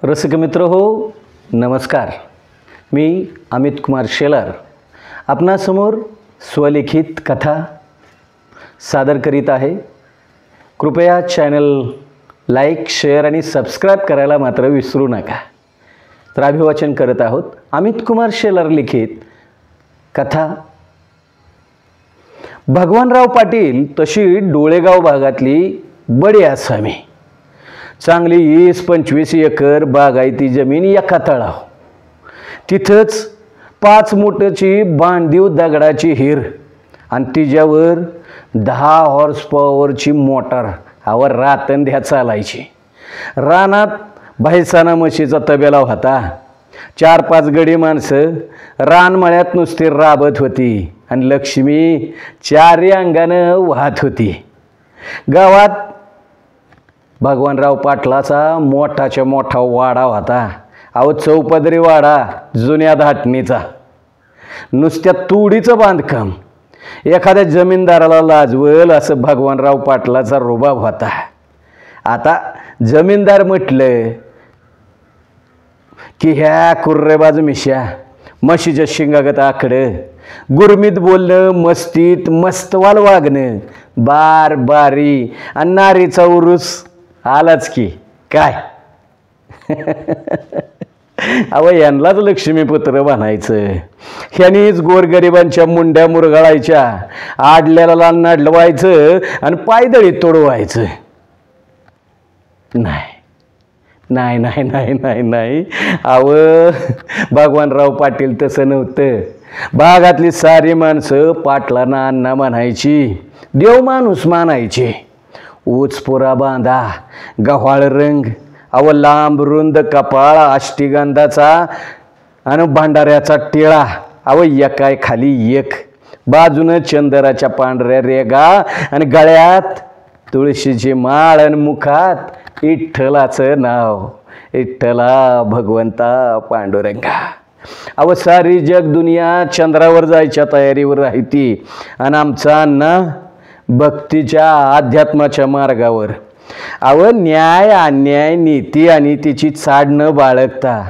रसिक मित्र हो, नमस्कार. मी अमित कुमार शेलार आपणासमोर स्वलिखित कथा सादर करीत आहे. कृपया चॅनल लाईक, शेअर आणि सबस्क्राईब करायला मात्र विसरू नका. तर अभिवाचन करत आहोत अमित कुमार शेलार लिखित कथा. भगवानराव पाटील तशी डोळेगाव भागातली बडी आसामी. चांगली 20-25 एकर बागायती जमीन एका तळाव. तिथंच 5 मोटरची बांधीव दगडाची हिर आणि तिच्यावर 10 हॉर्स पॉवरची मोटार आवर रातंध्या चालायची. रानात भाईसाना म्हशीचा तबेला होता. 4-5 गडी माणसं रानमळ्यात नुसती राबत होती आणि लक्ष्मी चारी अंगानं वाहत होती. गावात भगवानराव पाटलाचा मोठाच्या मोठा वाडा होता. चौपदरी वाडा, जुन्या धाटणीचा, नुसत्या तुडीचं बांधकाम. एखाद्या जमीनदाराला लाजवल असं भगवानराव पाटलाचा रुबाब होता. आता जमीनदार म्हटलं की ह्या कुर्रेबाज मिश्या, म्हशीच्या शिंगागत आकडं, गुरमीत बोलणं, मस्तीत मस्तवाल वागणं, बारी आणि नारीचा उरूस आलाच की काय. यांनाच लक्ष्मीपुत्र म्हणायचं. ह्यानीच गोरगरिबांच्या मुंड्या मुरगाळायच्या, आडल्याला नाडलवायचं आणि पायदळीत तोडवायचं. नाही नाही नाही नाही नाही भगवानराव पाटील तसं नव्हतं. भागातली सारी माणसं पाटलांना अण्णा म्हणायची, देव माणूस मानायची. ऊचपुरा बांधा, गव्हाळ रंग, लांब रुंद कपाळ, अष्टीगंधाचा आणि भांडाऱ्याचा टिळा, एकाय खाली एक, बाजूनं चंदराच्या पांढऱ्या रेगा आणि गळ्यात तुळशीची माळ आणि मुखात विठ्ठलाचं नाव, विठ्ठला भगवंता पांडुरंगा. सारी जग दुनिया चंद्रावर जायच्या तयारीवर राहती आणि आमचा अण्णा भक्तीच्या अध्यात्माच्या मार्गावर. न्याय, अन्याय, नीती आणि तिची चाड न बाळगता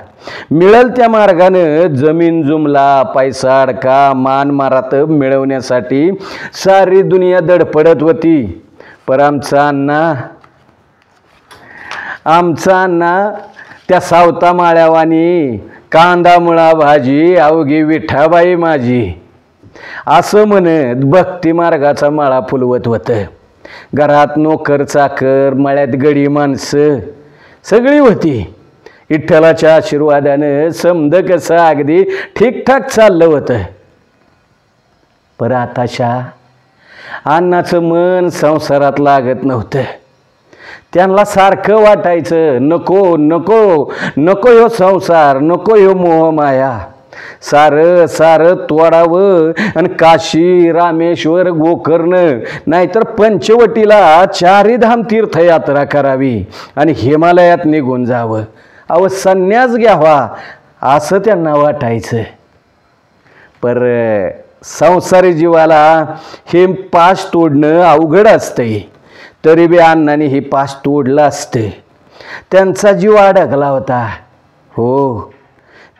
मिळेल त्या मार्गानं जमीन जुमला, पैसा अडका, मान मारात मिळवण्यासाठी सारी दुनिया धडपडत होती. पर आमचा अण्णा त्या सावता माळ्यावानी कांदा मुळा भाजी अवघी विठाबाई माझी असं म्हणत भक्ती मार्गाचा माळा फुलवत होतं. घरात नोकर चाकर, मळ्यात गडी माणसं सगळी होती. विठ्ठलाच्या आशीर्वादानं समद कसं अगदी ठीकठाक चाललं होतं. पर आताच्या अण्णाचं मन संसारात लागत नव्हतं. त्यांना सारखं वाटायचं, नको नको नको ह्यो संसार, नको ह्यो मोहमाया. सारं तोडावं आणि काशी, रामेश्वर, गोकर्ण नाहीतर पंचवटीला 4 धाम तीर्थयात्रा करावी आणि हिमालयात निघून जावं. संन्यास घ्यावा असं त्यांना वाटायचं. पर संसारी जीवाला हे पाश तोडणं अवघड असतंय. तरी बी अण्णांनी हे पाश तोडलं असतं. त्यांचा जीव अडकला होता.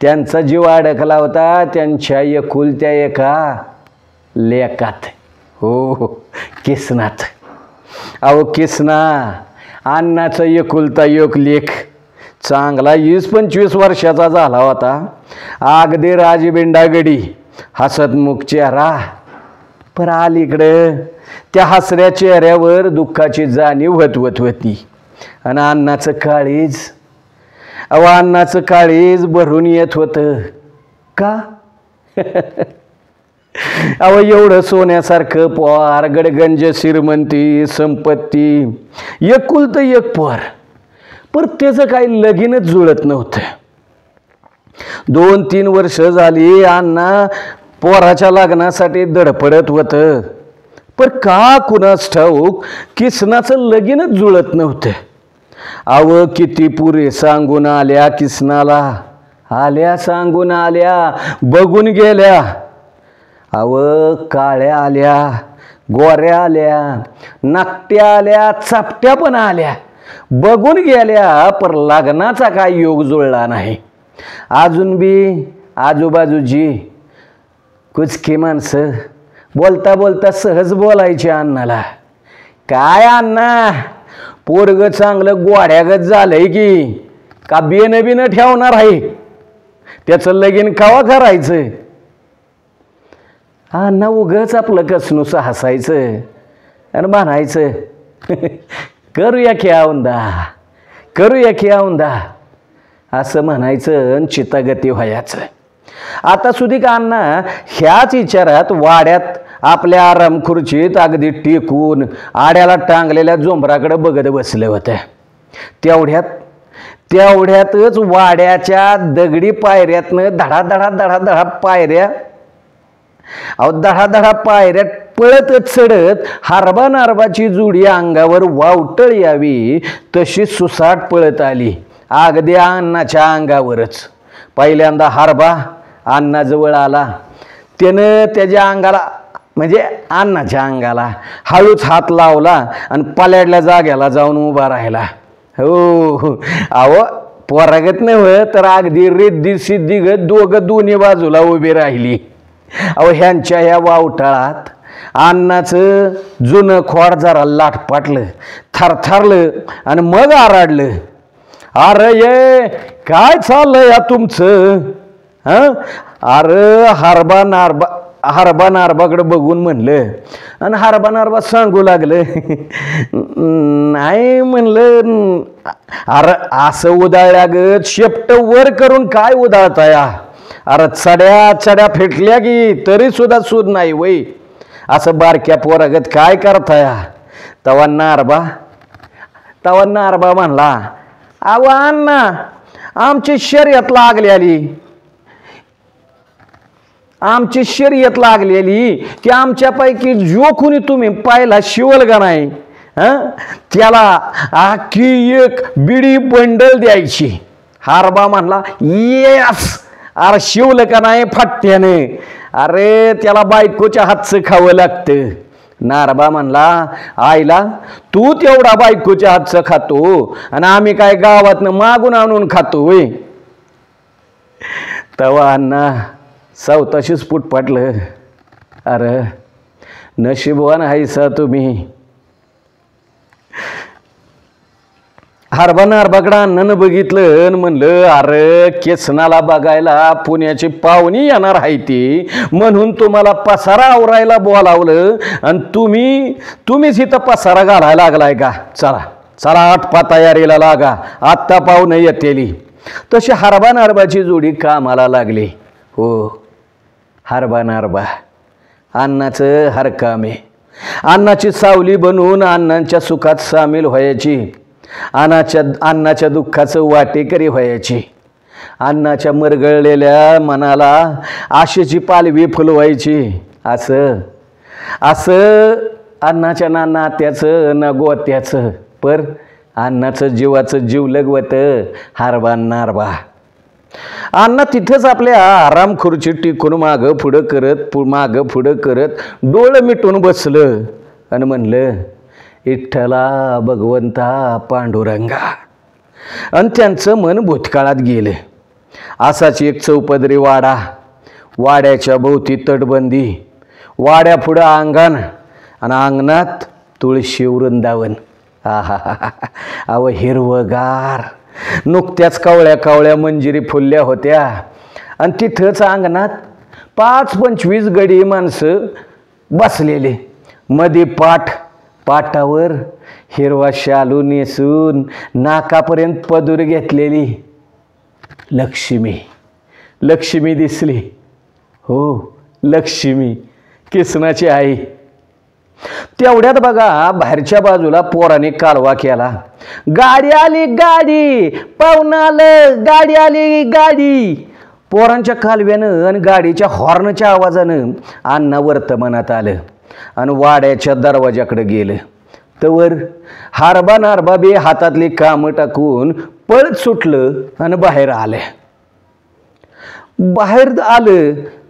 त्यांचा जीव अडकला होता त्यांच्या एकुलत्या एका लेकात. किसनात. किसना अण्णाचा एकुलता एक लेक, चांगला 20-25 वर्षाचा झाला होता. अगदी राजबिंडा गडी, हसतमुख चेहरा. पर अलीकडं त्या हसऱ्या चेहऱ्यावर दुःखाची जाणीव होत होती. आणि अण्णाचं काळीज भरून येत होतं. का? एवढं सोन्यासारखं पोर, गडगंज श्रीमंती, संपत्ती, एकुलतं एक पोर, पर त्याचं काही लगीनच जुळत नव्हतं. 2-3 वर्ष झाली अण्णा पोराच्या लग्नासाठी धडपडत होतं. पर का कुणास ठाऊक किसनाचं लगीनच जुळत नव्हतं. किती पुरे सांगून आल्या किसनाला, सांगून आल्या, बघून गेल्या. काळ्या आल्या, गोऱ्या आल्या, नाकट्या आल्या, चापट्या पण आल्या, बघून गेल्या पर लग्नाचा काय योग जुळला नाही. अजून बी आजूबाजूची कुचकी माणसं बोलता बोलता सहज बोलायची अण्णाला, काय अण्णा पोरग चांगलं गोड्यागत झालंय की का बिन ठेवणार आहे, त्याचं लगीन कवा करायचं. अण्णा उगच आपलं कसनुसं हसायचं आणि म्हणायचं करूया की औंदा, करूया की औंदा असं म्हणायचं आणि चितागती व्हायचं. आता सुधीक अण्णा ह्याच विचारात वाड्यात आपल्या आराम खुर्चीत अगदी टेकून आड्याला टांगलेल्या जोंबराकडे बघत बसले होते. तेवढ्यातच वाड्याच्या दगडी पायऱ्यातनं धडा पायऱ्या धडा पायऱ्यात पळत चढत हरबा नारबाची जुडी अंगावर वावटळ यावी तशी सुसाट पळत आली. अगदी अण्णाच्या अंगावरच. पहिल्यांदा हरबा अण्णाजवळ आला. त्यानं त्याच्या अंगाला म्हणजे अण्णाच्या अंगाला हळूच हात लावला आणि पल्याडल्या जाग्याला जाऊन उभा राहिला. हो अहो पोरागत नव्हे तर अगदी रिद्धी सिद्धीगत दोन्ही बाजूला उभी राहिली. अहो ह्यांच्या ह्या वावटाळात अण्णाचं जुनं खोड जरा लाटपाटलं, थरथरलं आणि मग आराडलं, अरे ये काय चाललंय या तुमचं. अरे हरबा नारबाकडे बघून म्हणलं आणि हरबा नारबा सांगू लागलं, नाही म्हणलं अरे असं उदाळल्यागत शेपट वर करून काय उदाळताया, अरे चड्या फेटल्या की तरी सुद्धा सूद नाही वय, असं बारक्या पोरागत काय करताया. तवा नारबा म्हणला, अहो अण्णा आमची शर्यत लागलेली की आमच्यापैकी जो कुणी तुम्ही पाहिला शिवल का नाही त्याला आखी एक बिडी बंडल द्यायची. हरबा म्हणला, येस अरे शिवलं का नाही फट्ट्याने, अरे त्याला बायकोच्या हातचं खावं लागतं. नारबा म्हणला, आईला तू तेवढा बायकोच्या हातचं खातो आणि आम्ही काय गावातनं मागून आणून खातो वय. तवा अण्णा सावताशीच फूट पाटलं, अरे नशीबवान हायसा तुम्ही. हरबा नारबाकडं अण्णानं बघितलं आणि म्हणलं, अरे केसनाला बघायला पुण्याची पाहुणी येणार आहे ती म्हणून तुम्हाला पसारा आवरायला बोलावलं आणि तुम्हीच इथं पसारा घालायला लागलाय का. चला आटपा तयारीला लागा, आत्ता पाहुणं येतेली. तशी हरबा नारबाची जोडी कामाला लागली. हो हरबा नारबा अण्णाचं हरकामे, अण्णाची सावली बनवून अण्णांच्या सुखात सामील व्हायची, अण्णाच्या दुःखाचं वाटेकरी व्हायची, अण्णाच्या मरगळलेल्या मनाला आशेची पालवी फुलवायची. असं अण्णाच्या ना नात्याचं ना गोत्याचं पर अण्णाचं जीवाचं जीव लगवतं हरबा नारबा. अण्णा तिथंच आपल्या आराम खुर्ची टिकून मागं पुढं करत डोळं मिटून बसलं आणि म्हणलं, विठ्ठला भगवंता पांडुरंगा. आणि त्यांचं मन भूतकाळात गेलं. असाच एक चौपदरी वाडा, वाड्याच्या भोवती तटबंदी, वाड्यापुढं अंगण आणि अंगणात तुळशी वृंदावन. अव हिरवगार, नुकत्याच कावळ्या मंजिरी फुलल्या होत्या आणि तिथंच अंगणात 5-25 गडी माणसं बसलेले, मध्ये पाटावर हिरवा शालू नेसून नाकापर्यंत पदूर घेतलेली लक्ष्मी दिसली. हो लक्ष्मी, किसनाची आई. तेवढ्यात बघा बाहेरच्या बाजूला पोराने कालवा केला, गाडी आली गाडी, पाहुणं आलं, गाडी आली गाडी. पोरांच्या कालव्यानं आणि गाडीच्या हॉर्नच्या आवाजानं अण्णा वर्तमानात आलं आणि वाड्याच्या दरवाजाकडे गेलं. तवर हरबा नारबा बी हातातली कामं टाकून पळत सुटलं आणि बाहेर आलं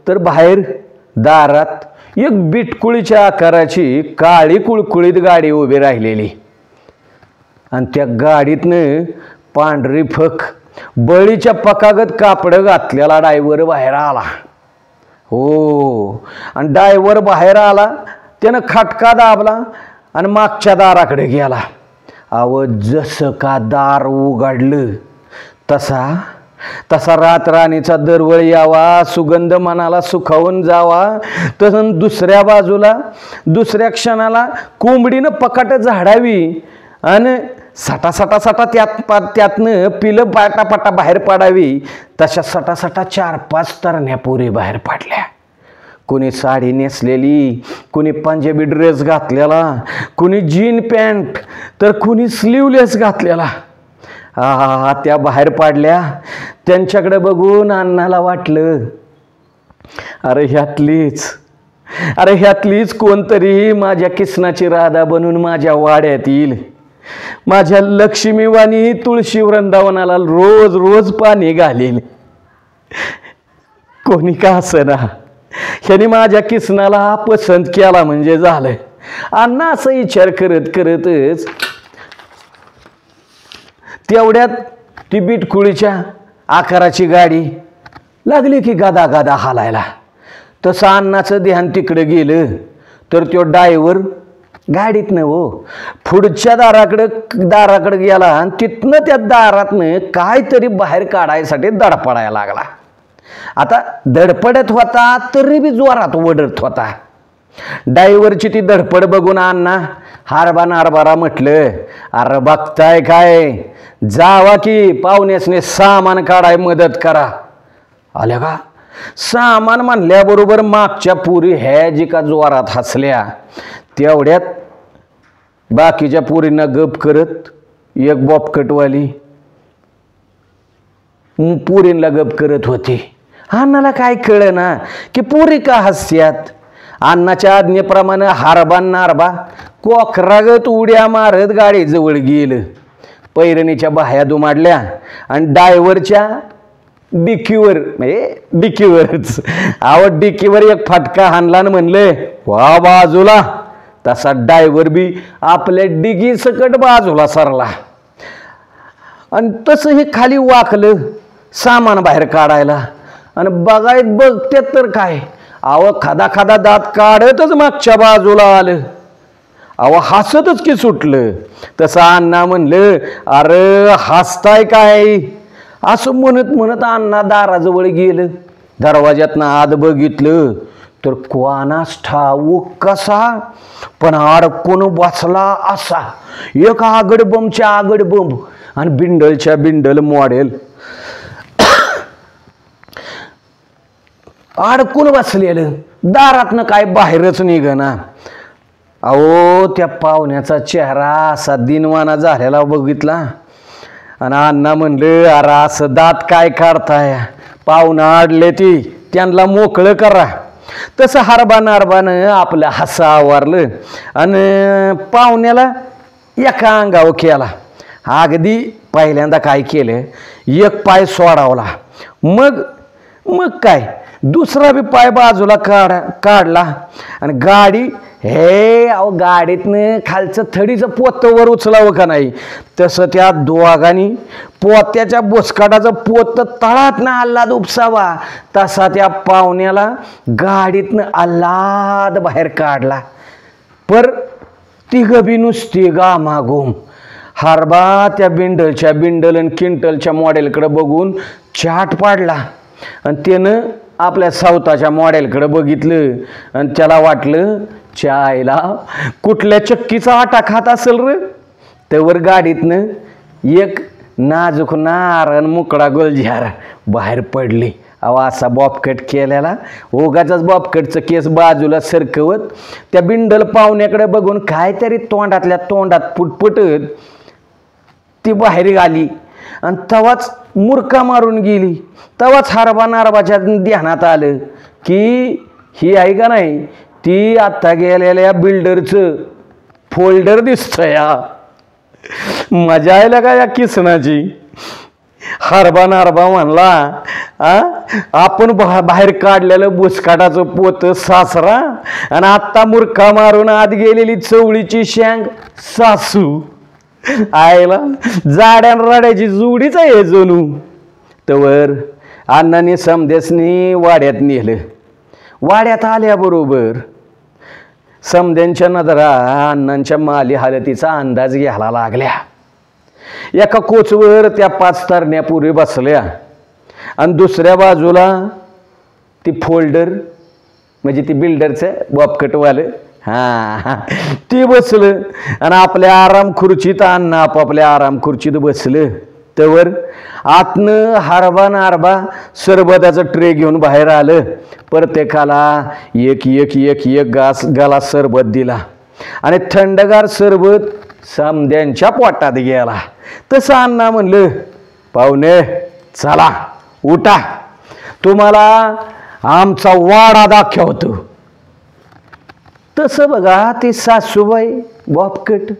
तर बाहेर दारात एक बिटकुळीच्या आकाराची काळी कुळकुळीत गाडी उभी राहिलेली आणि त्या गाडीतनं पांढरी फक बळीच्या पकागत कापड घातलेला ड्रायव्हर बाहेर आला. हो, आणि ड्रायव्हर बाहेर आला, त्यानं खटका दाबला आणि मागच्या दाराकडे गेला. अव जसं का दार उघडलं तसा तसा रातराणीचा दरवळ यावा, सुगंध मनाला सुखावून जावा. तसं दुसऱ्या बाजूला दुसऱ्या क्षणाला कोंबडीनं पकाट झाडावी आणि सटा त्यातनं पिलं पाटापाटा बाहेर पाडावी. तशा सटासटा 4-5 तरण्या पोरी बाहेर पाडल्या. कोणी साडी नेसलेली, कोणी पंजाबी ड्रेस घातलेला, कोणी जीन पॅन्ट, तर कोणी स्लीवलेस घातलेला. त्या बाहेर पाडल्या. त्यांच्याकडे बघून अण्णाला वाटलं, अरे ह्यातलीच कोणतरी माझ्या किसनाची राधा बनून माझ्या वाड्यात येईल. माझ्या लक्ष्मीवाणी तुळशी वृंदावनाला रोज रोज पाणी घालेल. कोणी का असना, ह्याने माझ्या किसनाला पसंत केला म्हणजे झालं. अण्णा असा विचार करत करतच तेवढ्यात ती बिटकुळीच्या आकाराची गाडी लागली की गादा गादा हालायला. तसं अण्णाचं ध्यान तिकडे गेलं तर तो ड्रायव्हर गाडीत पुढच्या दाराकडे गेला आणि तिथनं त्या दारातनं काहीतरी बाहेर काढायसाठी धडपडायला लागला. आता धडपडत होता तरी बी जोरात ओढत होता. ड्रायव्हरची ती धडपड बघून अण्णा हारबारा म्हटलं, अरे बघताय काय, जावा की पाहुण्यासने सामान काढाय मदत करा. आल्या का सामान म्हणल्याबरोबर मागच्या पुरी ह्या जी का जोरात हसल्या. तेवढ्यात बाकीच्या पुरींना गप करत एक बॉपकटवाली पुरींना गप करत होती. अण्णाला काय कळलं ना की पुरी का हसत्यात. अण्णाच्या आज्ञेप्रमाणे हारबा कोकरागत उड्या मारत गाडीजवळ गेलं. पैरणीच्या बाह्या दुमाडल्या आणि ड्रायव्हरच्या डिकीवरच डिकीवर एक फटका हाणला आणि म्हणले, वा बाजूला. तसा ड्रायव्हर बी आपल्या डिगी सकट बाजूला सरला आणि तसं हे खाली वाकलं सामान बाहेर काढायला. आणि बघत्यात तर काय, खादा दात काढतच मागच्या बाजूला आलं. हसतच की सुटलं. तसं अण्णा म्हणलं, अरे हसताय काय, असं म्हणत अण्णा दाराजवळ गेलं. दरवाज्यातनं आत बघितलं तर कोणास ठाऊक कसा पण अडकून बसला असा एक आगडबमच्या आगडबम आणि बिंडलच्या बिंडल मॉडेल अडकून बसलेलं. दारातनं काय बाहेरच निघना. त्या पाहुण्याचा चेहरा असा दिनवाना झालेला बघितला आणि अण्णा म्हणलं, अरे असं दात काय काढताय, पाहुणा आडले ती त्यांना मोकळं करा. तसं हारबानं आपलं हसा आवारलं आणि पाहुण्याला एका अंगावर केला. अगदी पहिल्यांदा काय केलं, एक पाय सोडावला, मग काय दुसरा बी पाय बाजूला काढला आणि गाडी गाडीतनं खालचं थडीचं पोतं वर उचलावं का नाही तसं त्या दोघांनी पोत्याच्या बोसकाटाचं पोत तळातनं आल्हाद उपसावा तसा त्या पाहुण्याला गाडीतनं आल्हाद बाहेर काढला. पर तिघं बी नुसती गामागुम. हारबा त्या बिंडल आणि किंटलच्या मॉडेलकडे बघून चाट पाडला आणि त्यानं आपल्या सावताच्या मॉडेलकडे बघितलं आणि त्याला वाटलं, चायला कुठल्या चक्कीचा आटा खात असेल र. त्यावर गाडीतनं एक नाजूक नारण मुकडा गोलझार बाहेर पडली. असा बॉबकट केलेला ओगाचाच बॉबकटचं केस बाजूला सरकवत त्या बिंडल पाहुण्याकडे बघून काहीतरी तोंडातल्या तोंडात पुटपुटत ती बाहेर आली आणि तवाच मुरका मारून गेली. तवाच हारबाच्या ध्यानात आलं की ही आहे का नाही ती आता गेलेल्या बिल्डरचं फोल्डर दिसतंय. मजा आहे का या किसनाची. हारबा म्हणला, आपण बाहेर काढलेलं बुसकाटाचं पोत सासरा आणि आत्ता मुरका मारून आत गेलेली चवळीची शेंग सासू. आईला जाड्या राड्याची जोडीच आहे जणू. तवर अण्णांनी समदेसनी वाड्यात नेलं. वाड्यात आल्याबरोबर समद्यांच्या नजरा अण्णांच्या माली हालतीचा अंदाज घ्यायला लागल्या. एका कोचवर त्या 5 तरण्या पुरी बसल्या आणि दुसऱ्या बाजूला ती फोल्डर म्हणजे ती बिल्डरचं बॉबकटवालं ती बसलं आणि आपल्या आराम खुर्चीत अण्णा आपापल्या आराम खुर्चीत बसलं. तवर आतनं हारबा नारबा सरबताचं ट्रे घेऊन बाहेर आलं. प्रत्येकाला एक एक एक एक गालास सरबत दिला आणि थंडगार सरबत समद्यांच्या पोटात गेला. तसं अण्णा म्हणलं, पाहुणे चला उठा, तुम्हाला आमचा वाडा दाखवतो. तसं बघा ती सासूबाई बॉबकट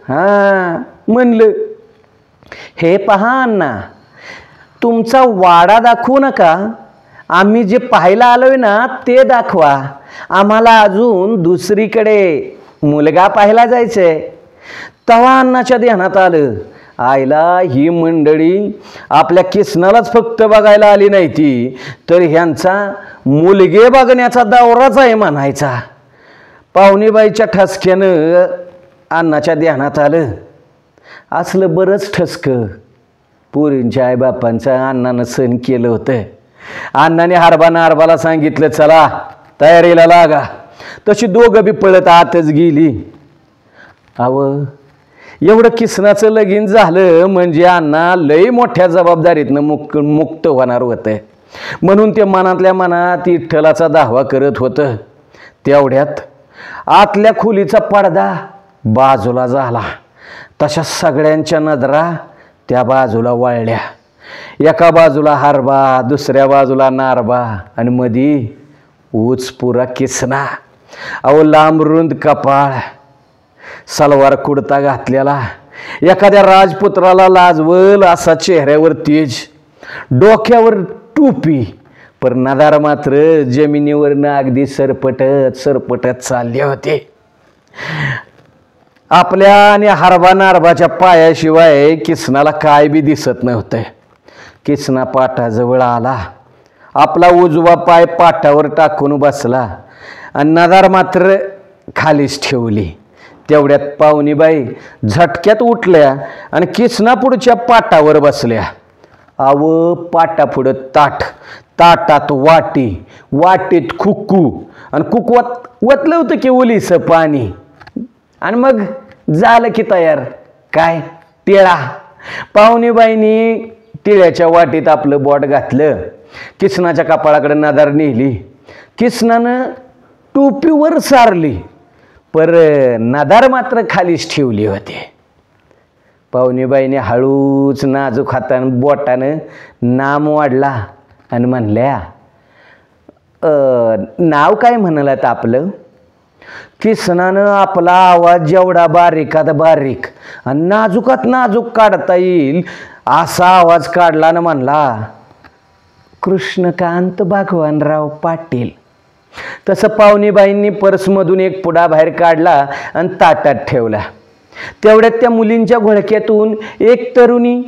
म्हणलं, हे पहा अण्णा, तुमचा वाडा दाखवू नका, आम्ही जे पाहायला आलोय ना ते दाखवा. आम्हाला अजून दुसरीकडे मुलगा पाहायला जायचंय. तेव्हा अण्णाच्या ध्यानात आलं, आईला ही मंडळी आपल्या किसनालाच फक्त बघायला आली नाही ती, तर ह्यांचा मुलगे बघण्याचा दौराच आहे म्हणायचा. पाहुणेबाईच्या ठसक्यानं अण्णाच्या ध्यानात आलं, असलं बरंच ठसकं पोरींच्या आईबापांचं अण्णानं सहन केलं होतं. अण्णाने हारबाला सांगितलं, चला तयारीला लागा. तशी दोघं बी पळत आतच गेली. एवढं किसनाचं लगीन झालं म्हणजे अण्णा लई मोठ्या जबाबदारीतनं मुक्त होणार होतं. म्हणून ते मनातल्या मनात विठ्ठलाचा दावा करत होतं. तेवढ्यात आतल्या खोलीचा पडदा बाजूला झाला. तशा सगळ्यांच्या नजरा त्या बाजूला वळल्या. एका बाजूला हारबा, दुसऱ्या बाजूला नारबा आणि मधी ऊच पुरा किसना. लांब रुंद कपाळ, सलवार कुडता घातलेला, एखाद्या राजपुत्राला लाजवल असा चेहऱ्यावर तेज, डोक्यावर टोपी, पण नदार मात्र जमिनीवरनं अगदी सरपटत चालले होते. आपल्या आणि हारबा नारबाच्या पायाशिवाय किसनाला काय बी दिसत नव्हतं. किसना पाटाजवळ आला, आपला उजवा पाय पाटावर टाकून बसला आणि नदार मात्र खालीच ठेवली. तेवढ्यात पाहुणीबाई झटक्यात उठल्या आणि किसना पुढच्या पाटावर बसल्या. पाटापुढं ताट, ताटात वाटी, वाटीत कुक्कू आणि कुकवात वतलं होतं की ओलीचं पाणी. आणि मग झालं की तयार काय, टिळा. पाहुणीबाईंनी टिळ्याच्या वाटीत आपलं बोट घातलं, किसनाच्या कपाळाकडे नजर नेली. किसनानं टोपीवर सारली, पर नदार मात्र खालीच ठेवली होती. पाहुणीबाईने हळूच नाजूक हातानं बोटानं नाम वाढला आणि म्हणल्या, नाव काय म्हणालात आपलं? किसनानं आपला आवाज जेवढा बारीकात बारीक आणि नाजूकात नाजूक काढता येईल असा आवाज काढला ना म्हणला, कृष्णकांत भगवानराव पाटील. तसं पाहुणीबाईंनी पर्समधून एक पुडा बाहेर काढला आणि ताटात ठेवला. तेवढ्यात त्या मुलींच्या घोळक्यातून एक तरुणी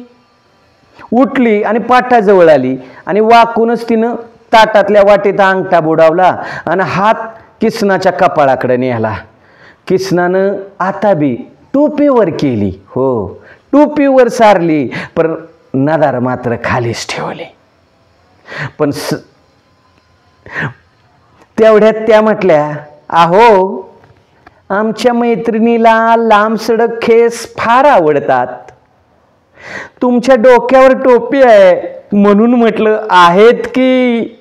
उठली आणि पाटाजवळ आली आणि वाकूनच तिनं ताटातल्या वाटेत अंगठा बुडावला आणि हात किसनाच्या कपाळाकडे नेला. किसनानं आता बी टोपीवर केली, टोपीवर सारली, पण नदार मात्र खालीच ठेवली. पण तेवढ्यात त्या म्हटल्या, आमच्या मैत्रिणीला लांब सडक केस फार आवडतात, तुमच्या डोक्यावर टोपी आहे म्हणून म्हटलं आहेत की.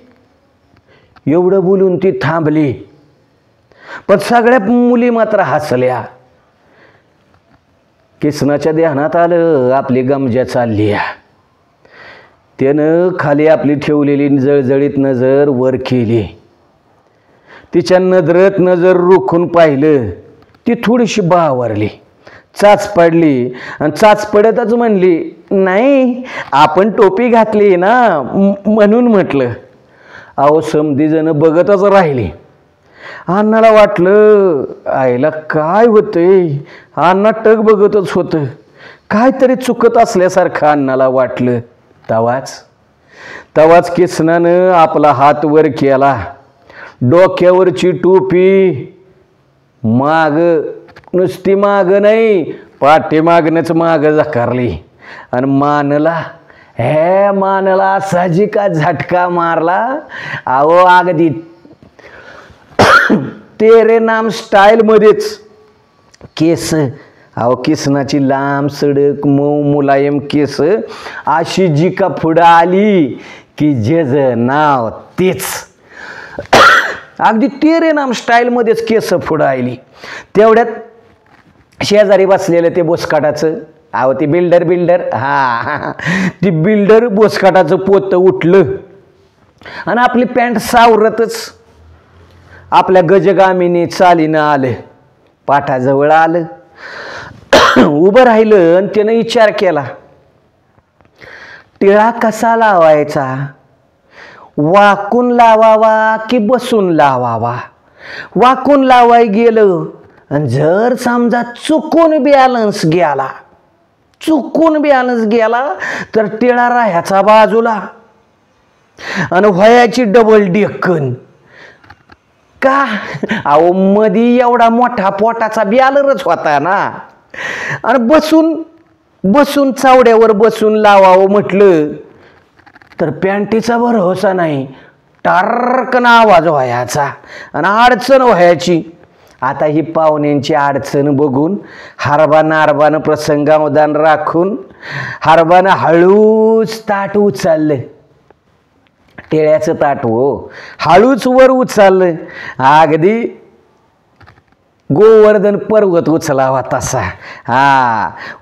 एवढं बोलून ती थांबली, पण सगळ्या मुली मात्र हसल्या. किसनाच्या ध्यानात आलं आपली गमजा चालली. त्यानं खाली आपली ठेवलेली जळजळीत नजर वर केली. तिच्या नजरेत नजर रोखून पाहिलं. ती थोडीशी बावरली, चाच पडली आणि चाच पडतच म्हणली, नाही आपण टोपी घातली ना म्हणून म्हटलं. समधी जण बघतच राहिली. अण्णाला वाटलं आईला काय होतंय. अण्णा टक बघतच होतं. काहीतरी चुकत असल्यासारखं अण्णाला वाटलं. तवाच किसनानं आपला हात वर केला. डोक्यावरची टोपी माग, नुसती माग नाही, पाठीमागनच माग झकारली आणि मानला साजिका झटका मारला. अहो अगदी तेरे नाम स्टाईल मध्येच केस. अहो किसनाची लांब सडक मऊ मुलायम केस अशी जी का पुढं आली की जेज नाव तेच. अगदी तेरे नाम स्टाईलमध्येच केस पुढं आली. तेवढ्यात शेजारी बसलेलं ते बोसकाटाचं, अहो ती बिल्डर ती बिल्डर बोसकाटाचं पोतं उठलं आणि आपली पॅन्ट सावरतच आपल्या गजगामीने चालीनं आलं, पाठाजवळ आलं, उभं राहिलं आणि त्यानं विचार केला, टिळा कसा लावायचा? वाकून लावावा की बसून लावावा? वाकून लावाय गेलं आणि जर समजा चुकून बॅलन्स गेला तर टिळा राह्याचा बाजूला आणि व्हायची डबल डेक्कन. का? अहो मधी एवढा मोठा पोटाचा बॅलरच होता ना. आणि बसून चावड्यावर बसून लावावं म्हटलं तर पॅन्टीचा भरोसा नाही, टारकन आवाज व्हायचा आणि अडचण व्हायची. आता ही पाहुण्यांची अडचण बघून हरबानं प्रसंगावधान राखून हरबानं हळूच ताट उचललं, टिळ्याचं ताट हळूच वर उचललं, अगदी गोवर्धन पर्वत उचलावा तसा.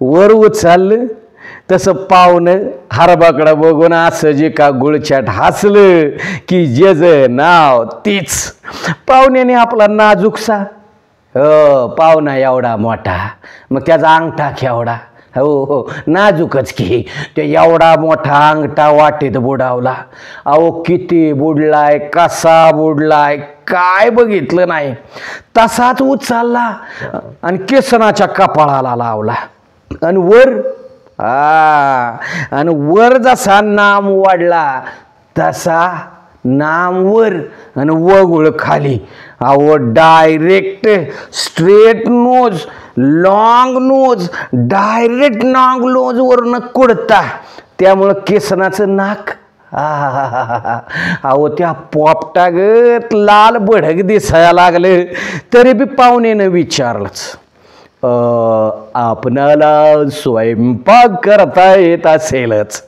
वर उचललं. तसं पाहुणं हरबाकडं बघून असं जे का गुळचाट हसलं की जेज नाव तीच. पाहुण्याने आपला नाजूकसा, पाहुणा एवढा मोठा, मग त्याचा अंगठा केवढा, हो नाजूकच की, ते एवढा मोठा अंगठा वाटेत बुडावला. अहो किती बुडलाय, कसा बुडलाय काय बघितलं नाही, तसाच उचलला आणि किसनाच्या कपाळाला लावला आणि वर जसा नाम वाढला तसा नाम वर आणि वगुळ खाली. अहो direct straight nose, long nose, direct long nose वरनं कुडता. त्यामुळं केसनाचं नाक अहो त्या पोपटागत लाल भडक दिसायला लागलं. तरी बी पाहुण्यानं विचारलंच, आपणाला स्वयंपाक करता येत असेलच?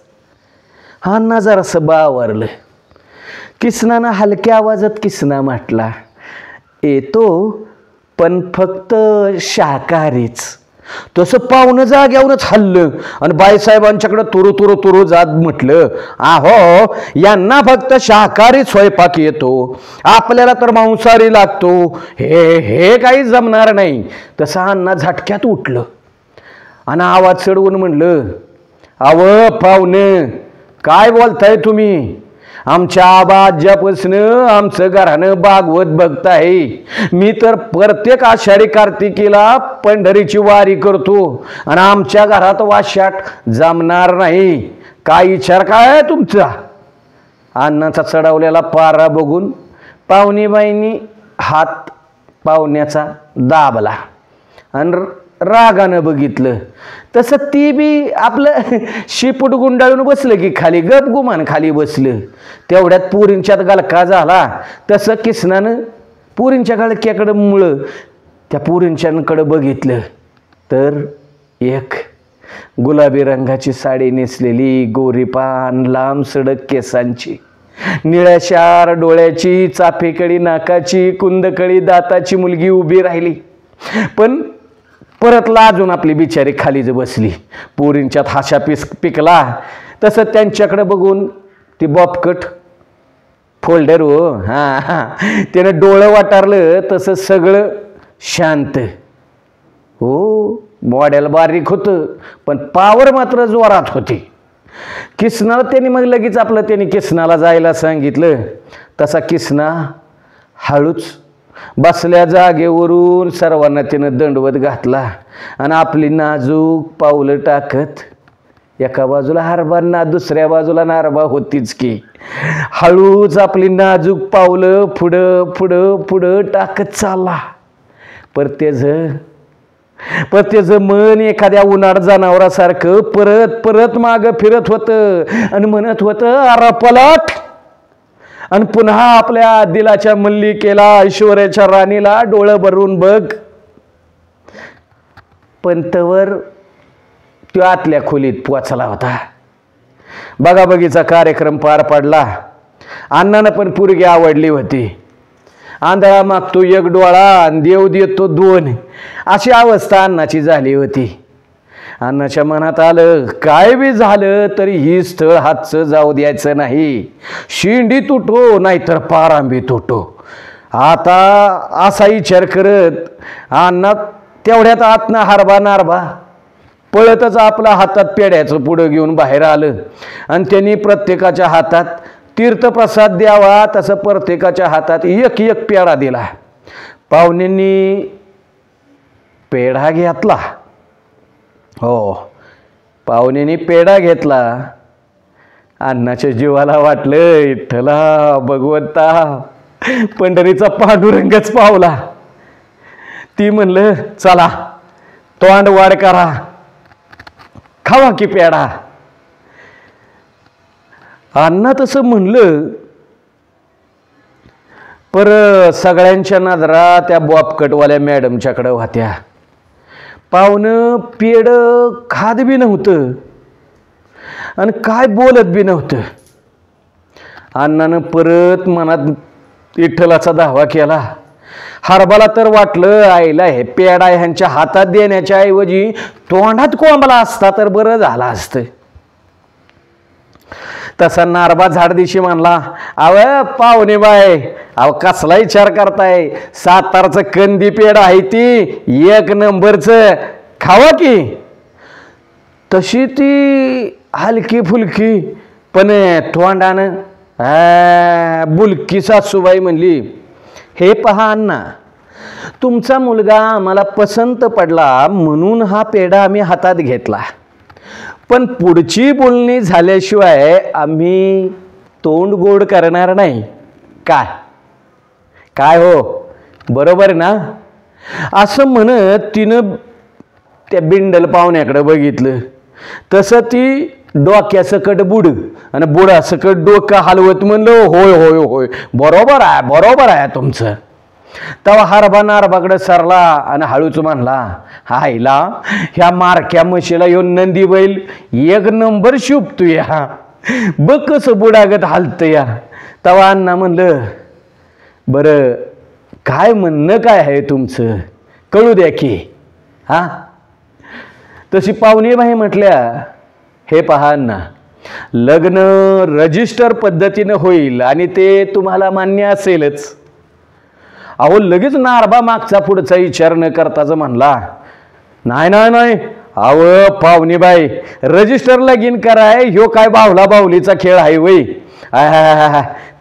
अण्णा जरासं बावरलं. किसनानं हलक्या आवाजात किसना म्हटला, येतो पण फक्त शाकाहारीच. तसं पाहुणं जाग्यावरच हल्लं आणि बाईसाहेबांच्याकडे तुरु जात म्हटलं, आहो यांना फक्त शाकाहारी स्वयंपाक येतो, आपल्याला तर मांसाहारी लागतो, हे काही जमणार नाही. तसं अण्णा झटक्यात उठलं आणि आवाज चढवून म्हणलं, अव पाहुणं काय बोलताय तुम्ही? आमच्या आबाज्यापासनं आमचं घरानं भागवत बघताय. मी तर प्रत्येक आषाढी कार्तिकीला पंढरीची वारी करतो आणि आमच्या घरात वाशाट जमणार नाही. काय विचार काय तुमचा? अण्णाचा चढवलेला पारा बघून पाहुणीबाईंनी हात पाहुण्याचा दाबला आणि रागानं बघितलं. तसं ती बी आपलं शिपूट गुंडाळून बसलं की खाली गपगुमान खाली बसलं. तेवढ्यात पुरींच्यात गलका झाला. तसं किसनानं पुरींच्या गळक्याकडं मुळं त्या पुरींच्याकडं बघितलं तर एक गुलाबी रंगाची साडी नेसलेली, गोरीपान, लांब सडक केसांची, निळ्याशार डोळ्याची, चाफेकळी नाकाची, कुंदकळी दाताची मुलगी उभी राहिली. पण परत लाजून आपली बिचारी खालीच बसली. पोरींच्यात हाशा पिकला. तसं त्यांच्याकडे बघून ती बॉपकट फोल्डर त्यानं डोळं वाटारलं. तसं सगळं शांत. मॉडेल बारीक होतं पण पावर मात्र जोरात होती. किसनाला त्यांनी मग लगेच त्यांनी किसनाला जायला सांगितलं. तसा किसना हळूच बसल्या जागेवरून सर्वांना तिनं दंडवत घातला आणि आपली नाजूक पावलं टाकत, एका बाजूला हरबांना दुसऱ्या बाजूला नारबा होतीच की, हळूच आपली नाजूक पावलं पुढं पुढं पुढं टाकत चालला. पर त्याचं मन एखाद्या उन्हाळ जनावरासारखं परत परत मागं फिरत होतं आणि म्हणत होतं, अरे पलट. आणि पुन्हा आपल्या दिलाच्या मल्लिकेला, ऐश्वर्याच्या राणीला डोळं भरून बघ. पण तवर तो आतल्या खोलीत पोचला होता. बघाबघीचा कार्यक्रम पार पडला. अण्णानं पण पोरगी आवडली होती. आंधळा मागतो एक डोळा आणि देव देतो दोन, अशी अवस्था अण्णाची झाली होती. अण्णाच्या मनात आलं, काय बी झालं तरी ही स्थळ हातचं जाऊ द्यायचं नाही. शिंडी तुटो नाहीतर पारांबी तुटो. आता असा विचार करत अण्णा तेवढ्यात आतनं हरबा नारबा पळतच आपला हातात पेढ्याचं पुढं घेऊन बाहेर आलं आणि त्यांनी प्रत्येकाच्या हातात तीर्थप्रसाद द्यावा तसं प्रत्येकाच्या हातात एक एक पेढा दिला. पाहुण्यांनी पेढा घेतला. हो, पाहुण्यांनी पेढा घेतला. अण्णाच्या जीवाला वाटलं, विठ्ठला भगवंता, पंढरीचा पांडुरंगच पावला. ती म्हणलं, चला तोंड वाढ करा, खावा की पेढा. अण्णा तसं म्हणलं, पर सगळ्यांच्या नजरा त्या बॉबकटवाल्या मॅडमच्याकडे होत्या. पाहुणं पेढ खात बी नव्हतं आणि काय बोलत बी नव्हतं. अण्णानं परत मनात विठ्ठलाचा दावा केला. हरबाला तर वाटलं, आईला हे पेढा ह्यांच्या हातात देण्याच्या ऐवजी तोंडात कोंबला असता तर बरं झालं असतं. तसा नारबा झाडदिशी म्हणला, अव पाहुणे बाय, अव कसला विचार करताय, सातारचं कंदी पेढा आहे ती एक नंबरचं, खावा की. तशी ती हलकी फुलकी पण तोंडानं बुलकी सासूबाई म्हणली, हे पहा अण्णा, तुमचा मुलगा आम्हाला पसंत पडला म्हणून हा पेढा आम्ही हातात घेतला, पण पुढची बोलणी झाल्याशिवाय आम्ही तोंड गोड करणार नाही. काय काय हो, बरोबर ना? असं म्हणत तिनं त्या बिंडल पाहुण्याकडे बघितलं. तसं ती डोक्यासकट बुड आणि बुडासकट डोकं हलवत म्हणलं, होय होय होय, बरोबर आहे बरोबर आहे तुमचं. तेव्हा हरबा नारबाकडे सरला आणि हळूच म्हणला, हायला ह्या मारक्या म्हशीला येऊन नंदी बैल एक नंबर शुभतो या, बघ कसं बुडागत हालत या. तेव्हा अण्णा म्हणलं, बरं काय म्हणणं काय आहे तुमचं, कळू द्या की. हा, तशी पाहुणेबाई म्हटल्या, हे पहा अण्णा, लग्न रजिस्टर पद्धतीनं होईल आणि ते तुम्हाला मान्य असेलच. अहो लगेच नारबा मागचा पुढचा विचार न करताच म्हणला, नाही नाही नाही, अहो पाहुणेबाई, रजिस्टर लगीन कराय ह्यो काय बावला बावलीचा खेळ आहे वय,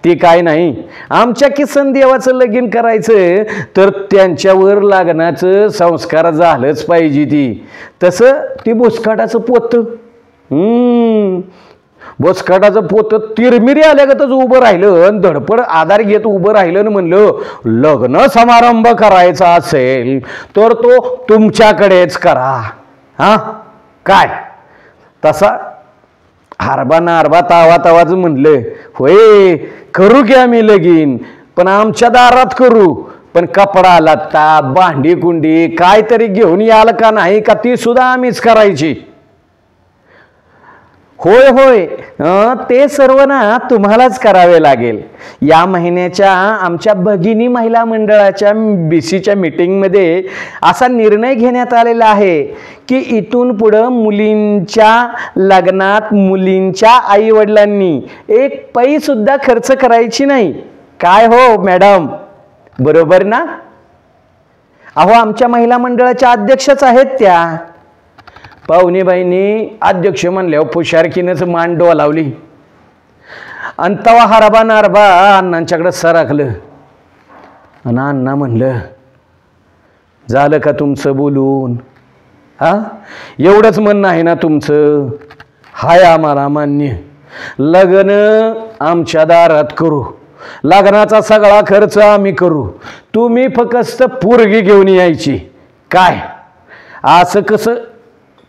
ती काय नाही. आमच्या किसन देवाचं लगीन करायचं तर त्यांच्यावर लग्नाचं संस्कार झालंच पाहिजे. ती तसं ती बोसकाटाचं पोत, बोसकाटाचं पोत तिरमिरी आल्यागतच उभं राहिलं आणि धडपड आधार घेत उभं राहिलं आणि म्हणलं, लग्न समारंभ करायचा असेल तर तो तुमच्याकडेच करा. हा काय? तसा हरबा नारबा तावा तावाच म्हणलं, होय करू की आम्ही लगीन, पण आमच्या दारात करू, पण कपडा लत्ता भांडी कुंडी काहीतरी घेऊन याल का नाही का ती सुद्धा आम्हीच करायची. होय होय, ते सर्व ना तुम्हालाच करावे लागेल. या महिन्याच्या आमच्या भगिनी महिला मंडळाच्या BCच्या मीटिंगमध्ये असा निर्णय घेण्यात आलेला आहे की इथून पुढं मुलींच्या लग्नात मुलींच्या आईवडिलांनी एक पैसुद्धा खर्च करायची नाही. काय हो मॅडम, बरोबर ना? अहो आमच्या महिला मंडळाच्या अध्यक्षच आहेत त्या. पाहुणेबाईंनी अध्यक्ष म्हणल्यावर पुशारकीनंच मान डोलावली आणि तवा हरबा नारबा अण्णांच्याकडे सरकलं. आणि अण्णा म्हणलं, झालं का तुमचं बोलून? एवढंच म्हणणं आहे ना तुमचं? हाय आम्हाला मान्य, लग्न आमच्या दारात करू, लग्नाचा सगळा खर्च आम्ही करू, तुम्ही फक्त पोरगी घेऊन यायची. काय असं कसं?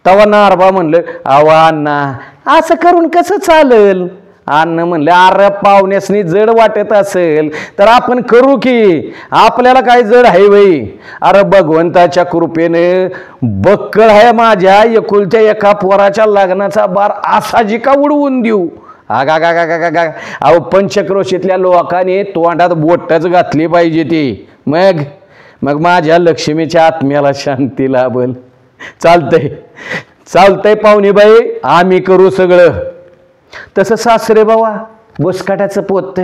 तवा नारबा म्हणलं, अहो अण्णा असं करून कसं चालेल? अण्णा म्हणलं, अरे पाहुण्यासनी जड वाटत असेल तर आपण करू की, आपल्याला काय जड आहे बाई? अरे भगवंताच्या कृपेने बक्कळ आहे माझ्या एकुलत्या एका पोराच्या लग्नाचा बार असा जिका उडवून देऊ. अहो पंचक्रोशीतल्या लोकांनी तोंडात बोटच घातली पाहिजे ती, मग माझ्या लक्ष्मीच्या आत्म्याला शांती लाभल. चालतंय पाहुणेबाई, आम्ही करू सगळं. तसं सासरे बाबा बुसकाटाचं पोत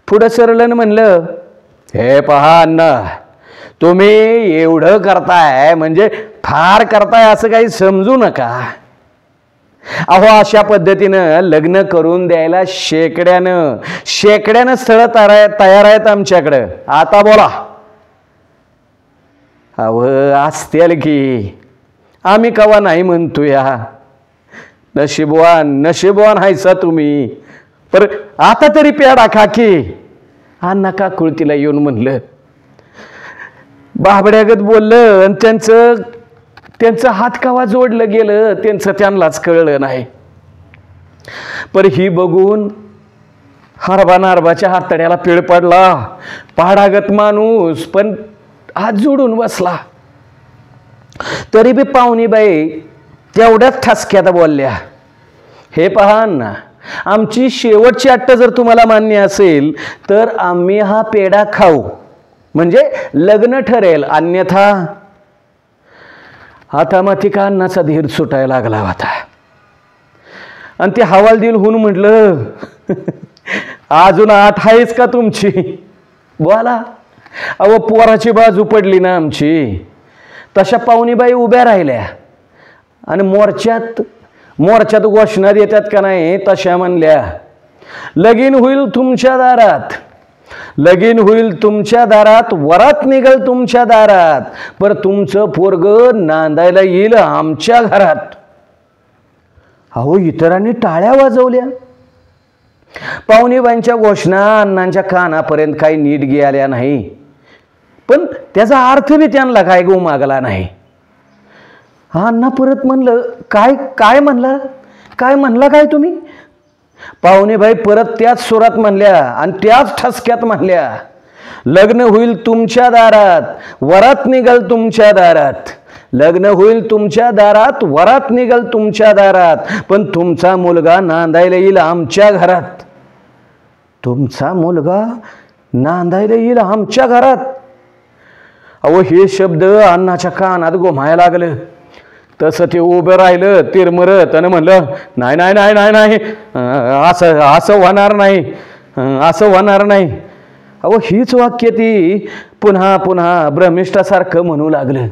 पुढं सरलं म्हणलं, हे पहा अण्णा, तुम्ही एवढं करताय म्हणजे फार करताय असं काही समजू नका. अहो अशा पद्धतीनं लग्न करून द्यायला शेकड्यानं स्थळं तयार आहेत आमच्याकडं. आता बोला. अहो असतील की, आम्ही कवा नाही म्हणतोया. नशीबवान हायसा तुम्ही. पर आता तरी प्याडा खा की. अण्णा काकुळतीला येऊन म्हणलं, बाबड्यागत बोललं आणि त्यांचं हात कवा जोडलं गेलं त्यांनाच कळलं नाही. पर ही बघून नारबाच्या हातड्याला पीळ पडला. पहाडागत माणूस पण हात जोडून बसला. तरी बी पाहुणीबाई तेवढ्याच ठसक्यात बोलल्या, हे पहा ना, आमची शेवटची अट्ट जर तुम्हाला मान्य असेल तर आम्ही हा पेढा खाऊ, म्हणजे लग्न ठरेल, अन्यथा. आता मातिका अण्णाचा धीर सुटायला लागला होता आणि ते हवालदिल होऊन म्हटलं, अजून आठ आहेच का तुमची? बोला. अहो पोराची बाजू पडली ना आमची. तशा पाहुणीबाई उभ्या राहिल्या आणि मोर्चात घोषणा देतात का नाही तशा म्हणल्या, लगीन होईल तुमच्या दारात, वरात निघल तुमच्या दारात, पर तुमचं पोरग नांदायला येईल आमच्या घरात. अहो इतरांनी टाळ्या वाजवल्या. पाहुणीबाईंच्या घोषणा अण्णांच्या कानापर्यंत काही नीट गेल्या नाही, पण त्याचा अर्थ बी त्यांना काय मागला नाही. अण्णा परत म्हणलं, काय म्हणला काय तुम्ही? पाहुणेबाई परत त्याच सुरात म्हणल्या आणि त्याच ठसक्यात म्हणल्या, लग्न होईल तुमच्या दारात, वरात निघल तुमच्या दारात. लग्न होईल तुमच्या दारात, वरात निघल तुमच्या दारात, पण तुमचा मुलगा नांदायला येईल आमच्या घरात. तुमचा मुलगा नांदायला येईल आमच्या घरात. अहो हे शब्द अण्णाच्या कानात घुमायला लागलं. तसं ते उभं राहिलं तिरमरत आणि म्हणलं, नाही, असं होणार नाही. अहो हीच वाक्य ती पुन्हा भ्रमिष्ठासारखं म्हणू लागलं.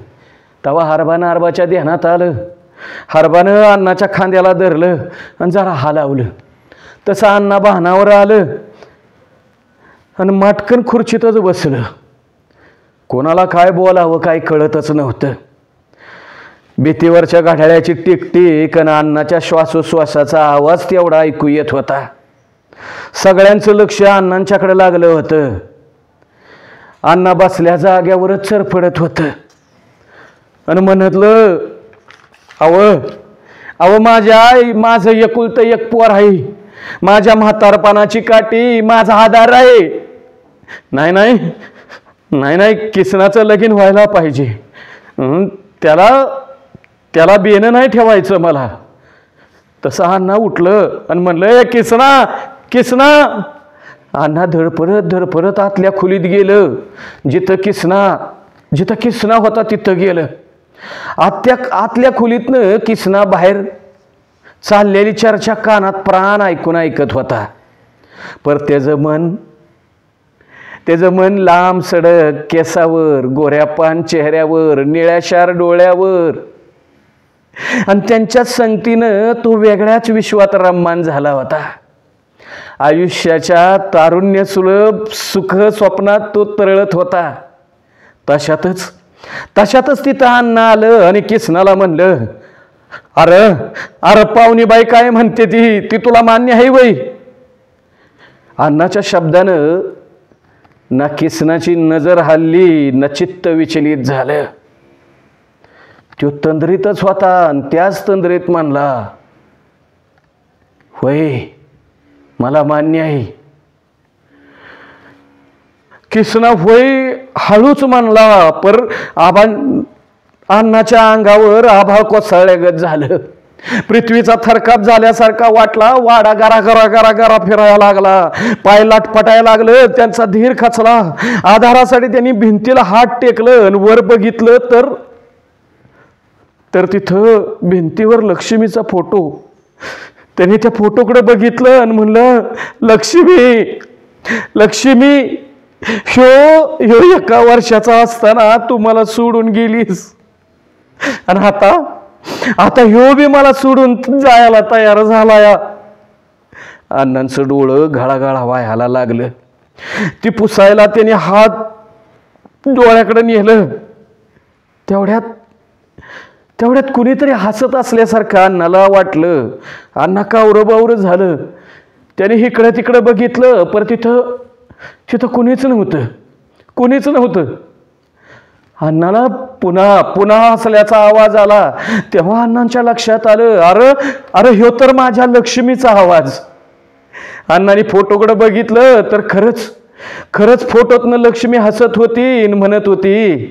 तेव्हा नारबाच्या ध्यानात आलं. हरबानं अण्णाच्या खांद्याला धरलं आणि जरा हालावलं. तसं अण्णा भानावर आलं आणि माटकन खुर्चीतच बसलं. कोणाला काय बोलावं काय कळतच नव्हतं. भीतीवरच्या गाठाळ्याची टिकटिक आणि अण्णाच्या श्वासोश्वासाचा आवाज तेवढा ऐकू येत होता. सगळ्यांचं लक्ष अण्णांच्याकडे लागलं होतं. अण्णा बसल्या जाग्यावरच सरपडत होतं आणि म्हणतलं, अव माझं एकुलतं एक पोर आहे, माझ्या म्हातारपणाची काठी माझा आधार आहे. नाही, किसनाचं लगीन व्हायला पाहिजे. त्याला बेनं नाही ठेवायचं मला. तसं अण्णा उठलं आणि म्हणलं, किसना. अण्णा धडपडत आतल्या खोलीत गेलं. जिथं किसना होता तिथं गेलं. आतल्या खोलीतनं किसना बाहेर चाललेली चर्चा कानात प्राण ऐकत होता. पर त्याचं मन लांब सडक केसावर, गोऱ्या पान चेहऱ्यावर, निळ्याशार डोळ्यावर आणि त्यांच्या संगतीनं तो वेगळ्याच विश्वात रम्मान झाला होता. आयुष्याच्या तारुण्य सुलभ सुख स्वप्नात तो तरळत होता. तशातच तिथं अण्णा आलं आणि किसनाला म्हणलं, अरे अरे पाहुणी बाई काय म्हणते ती तुला मान्य आहे बाई? अण्णाच्या शब्दानं ना किसनाची नजर हल्ली ना चित्त विचलित झालं. तो तंद्रीतच होता आणि त्याच तंद्रीत म्हणला, होय मला मान्य आहे. किसना होय हळूच म्हणला, पर अण्णाच्या अंगावर आभाळ कोसळल्यागत झालं. पृथ्वीचा थरकाप झाल्यासारखा वाटला. वाडा गरा गरा गरा गरा फिरायला लागला. पाय लाटपटायला लागलं. त्यांचा धीर खचला. आधारासाठी त्यांनी भिंतीला हात टेकलं आणि वर बघितलं तर तिथं भिंतीवर लक्ष्मीचा फोटो. त्यांनी त्या फोटोकडे बघितलं आणि म्हणलं, लक्ष्मी ह्यो 1 वर्षाचा असताना तू मला सोडून गेलीस आणि आता ह्यो बी मला सोडून जायला तयार झाला या. अण्णांचं डोळं घळाघळा व्हायला लागलं. ती पुसायला त्याने हात डोळ्याकडे नेलं. तेवढ्यात कुणीतरी हसत असल्यासारखं अण्णाला वाटलं. अण्णा कावरं झालं. त्याने इकडे तिकडे बघितलं, पर तिथं कुणीच नव्हतं. अण्णाला पुन्हा हसल्याचा आवाज आला. तेव्हा अण्णांच्या लक्षात आलं, अरे ह्यो तर माझ्या लक्ष्मीचा आवाज. अण्णांनी फोटोकडे बघितलं तर खरंच फोटोतनं लक्ष्मी हसत होती आणि म्हणत होती,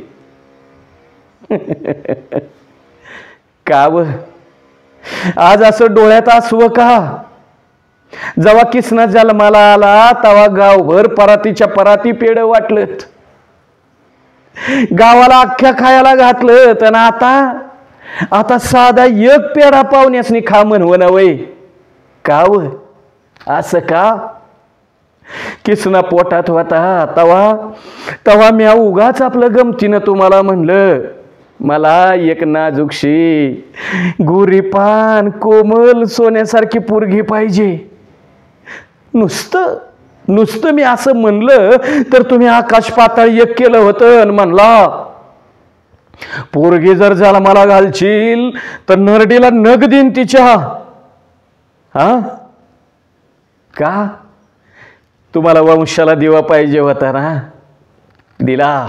का व आज असं डोळ्यात आसवं का? जेव्हा किसना जन्माला आला तेव्हा गावभर परातीच्या पराती पेढ वाटलं. गावाला अख्ख्या खायला घातलं. तर आता साधा एक पेढा पाहुण्यासनी खा म्हणवं वय. का व असं का? किसना पोटात होता तवा म्या उगाच आपलं गमतीनं तुम्हाला म्हणलं, मला एक नाजूकशी गोरीपान कोमल सोन्यासारखी पोरगी पाहिजे. नुसतं मी असं म्हणलं तर तुम्ही आकाश पाताळ एक केलं होतं आणि म्हणला, पोरगी जर जन्माला घालशील तर नरडीला नग देईन तिच्या. का? तुम्हाला वंशाला दिवा पाहिजे होता ना? दिला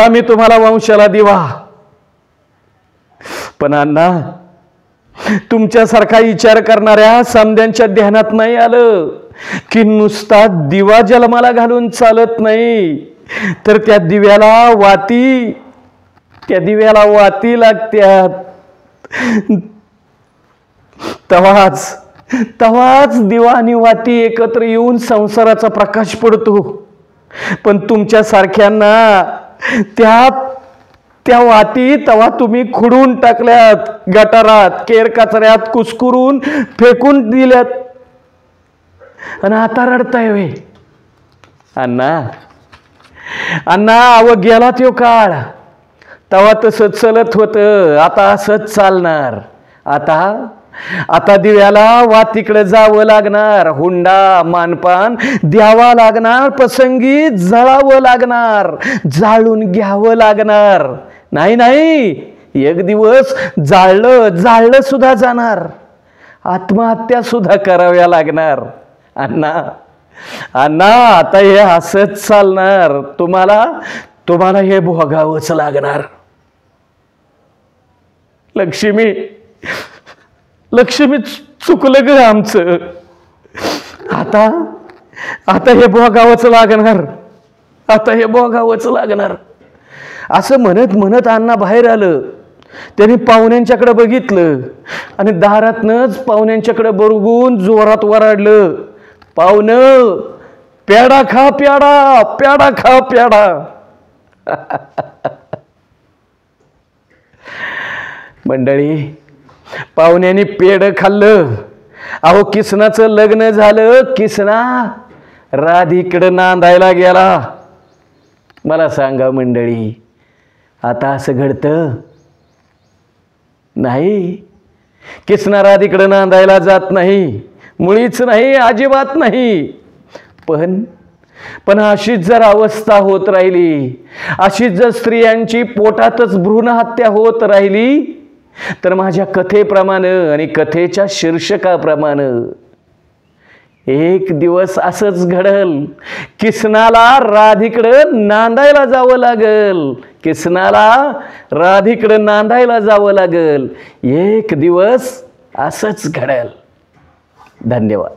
मी तुम्हाला वंशाला दिवा. पण अण्णा, तुमच्यासारखा विचार करणाऱ्या समद्यांच्या ध्यानात नाही आलं की नुसता दिवा जन्माला घालून चालत नाही, तर त्या दिव्याला वाती लागत्यात. तवाच दिवा आणि वाती एकत्र येऊन संसाराचा प्रकाश पडतो. पण तुमच्यासारख्यांना त्या वाती तवा तुम्ही खुडून टाकल्यात, गटारात केर कचऱ्यात कुस्करून फेकून दिल्यात आणि आता रडताय वे. अण्णा अव गेला त्यो काळ. तवा तसंच चलत होतं, आता असंच चालणार. आता दिव्याला वातीकडे जावं लागणार, हुंडा मानपान द्यावा लागणार, प्रसंगी जळावं लागणार, जाळून घ्यावं लागणार. नाही, एक दिवस जाळलं सुद्धा जाणार, आत्महत्या सुद्धा कराव्या लागणार. अण्णा आता हे असंच चालणार. तुम्हाला हे भोगावंच लागणार. लक्ष्मी चुकलं ग आमचं. आता हे भोगावंच लागणार. असं म्हणत अण्णा बाहेर आलं. त्यांनी पाहुण्यांच्याकडे बघितलं आणि दारातनच पाहुण्यांच्याकडे बघून जोरात वराडलं, पाहुणं पेढा खा पेढा. मंडळी, पाहुण्यांनी पेढ खाल्लं. अहो किसनाचं लग्न झालं. किसना राधीकडं नांदायला गेला. मला सांगा मंडळी, आता असं घडतं? नाही. किसना राधीकडं नांदायला जात नाही, मुळीच नाही, अजिबात नाही. पण अशीच जर अवस्था होत राहिली, अशीच जर स्त्रियांची पोटातच भ्रूण हत्या होत राहिली, तर माझ्या कथेप्रमाणे आणि कथेच्या शीर्षकाप्रमाणे एक दिवस असंच घडल. किसनाला राधीकडं नांदायला जावं लागल. किसनाला राधीकडं नांदायला जावं लागल. एक दिवस असंच घडल. धन्यवाद.